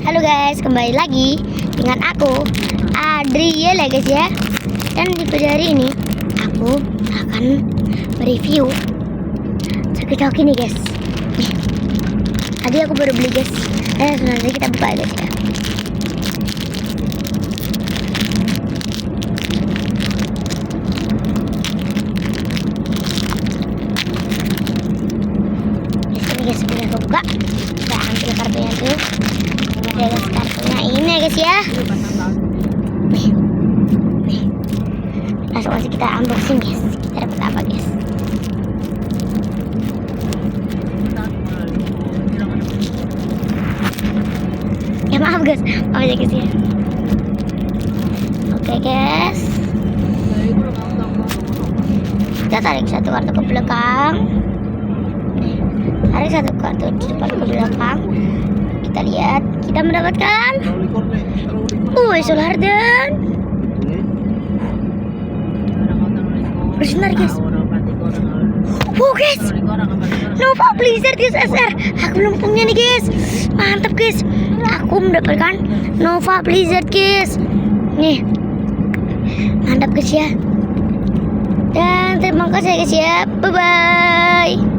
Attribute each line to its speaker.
Speaker 1: Halo guys, kembali lagi dengan aku Adriel ya guys ya. Dan di video hari ini aku akan mereview talkie-talkie nih guys. Tadi aku baru beli guys. Nanti kita buka guys ya. Guys, udah aku buka. Kita ambil kartunya tuh. Oke guys, kartunya ini ya guys ya. Nih. Langsung aja kita unboxing guys. Kita dapat apa guys? Ya maaf guys, maaf ya guys ya. Oke guys, kita tarik satu kartu ke belakang. Tarik satu kartu di depan ke belakang. Kita lihat, kita mendapatkan Solarden bersinar guys. Oh guys, Nova Blizzard guys SR. Aku belum punya nih guys. Mantap guys, aku mendapatkan Nova Blizzard guys. Nih, mantap guys ya. Dan terima kasih guys ya. Bye bye.